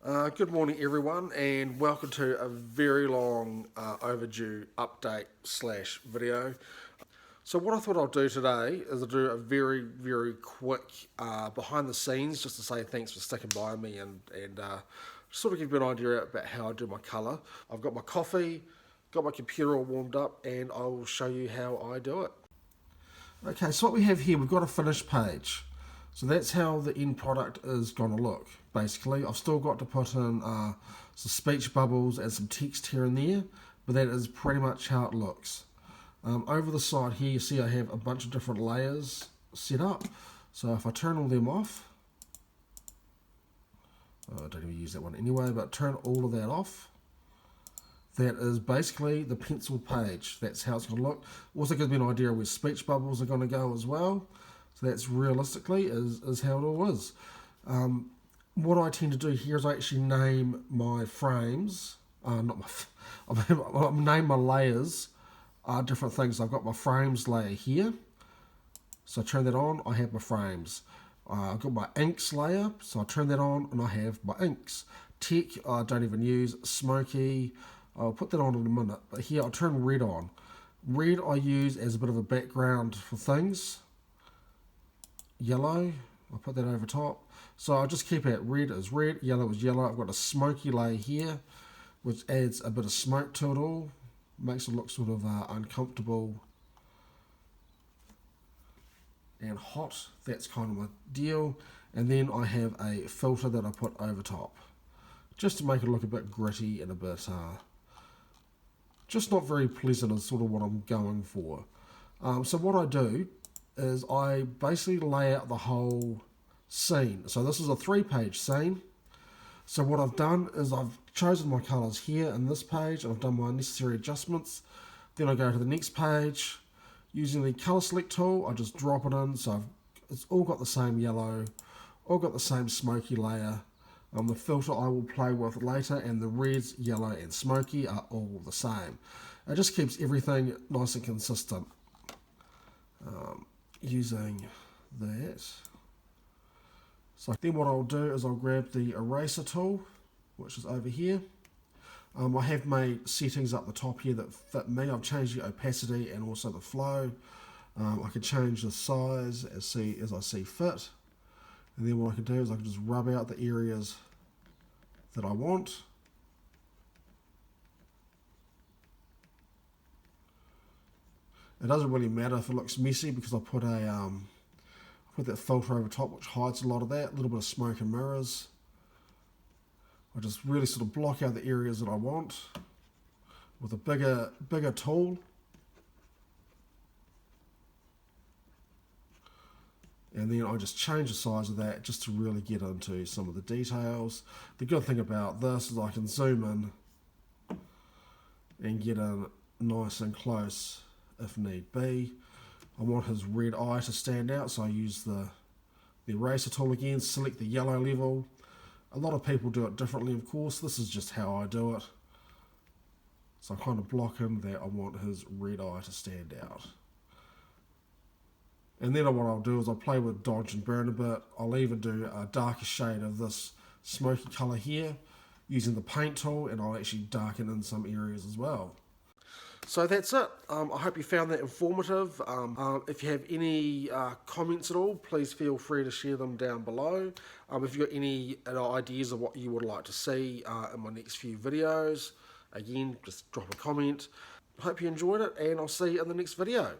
Good morning, everyone, and welcome to a very long overdue update slash video. So what I thought I'll do today is I'll do a very quick behind the scenes, just to say thanks for sticking by me and sort of give you an idea about how I do my colour. I've got my coffee, got my computer all warmed up, and I will show you how I do it. Okay, so what we have here, we've got a finished page. So that's how the end product is going to look, basically. I've still got to put in some speech bubbles and some text here and there, but that is pretty much how it looks. Over the side here, you see I have a bunch of different layers set up. So if I turn all them off, I don't even use that one anyway, but turn all of that off, that is basically the pencil page. That's how it's going to look. Also gives me an idea where speech bubbles are going to go as well. So that's realistically is how it all is. What I tend to do here is I actually name my frames, name my layers, different things. I've got my frames layer here. So I turn that on, I have my frames. I've got my inks layer, so I turn that on and I have my inks. Tech, I don't even use. Smoky, I'll put that on in a minute. But here I'll turn red on. Red I use as a bit of a background for things. Yellow, I'll put that over top. So I'll just keep it red is red, yellow is yellow. I've got a smoky layer here, which adds a bit of smoke to it all. Makes it look sort of uncomfortable and hot. That's kind of my deal. And then I have a filter that I put over top, just to make it look a bit gritty and a bit, just not very pleasant is sort of what I'm going for. So what I do is I basically lay out the whole scene. So this is a 3-page scene. So what I've done is I've chosen my colours here in this page, and I've done my necessary adjustments. Then I go to the next page. Using the colour select tool, I just drop it in. So it's all got the same yellow, all got the same smoky layer. The filter I will play with later, and the reds, yellow and smoky are all the same. It just keeps everything nice and consistent. Using that. So then what I'll do is I'll grab the eraser tool, which is over here. I have made settings up the top here that fit me. I've changed the opacity and also the flow. I can change the size as I see fit. And then what I can do is I can just rub out the areas that I want. It doesn't really matter if it looks messy because I put that filter over top which hides a lot of that, a little bit of smoke and mirrors. I just really sort of block out the areas that I want with a bigger tool. And then I just change the size of that just to really get into some of the details. The good thing about this is I can zoom in and get in nice and close if need be. I want his red eye to stand out, so I use the eraser tool again, select the yellow level. A lot of people do it differently, of course. This is just how I do it. So I kind of block in that I want his red eye to stand out. And then what I'll do is I'll play with dodge and burn a bit. I'll even do a darker shade of this smoky colour here using the paint tool, and I'll actually darken in some areas as well. So that's it. I hope you found that informative. If you have any comments at all, please feel free to share them down below. If you've got any ideas of what you would like to see in my next few videos, again, just drop a comment. Hope you enjoyed it, and I'll see you in the next video.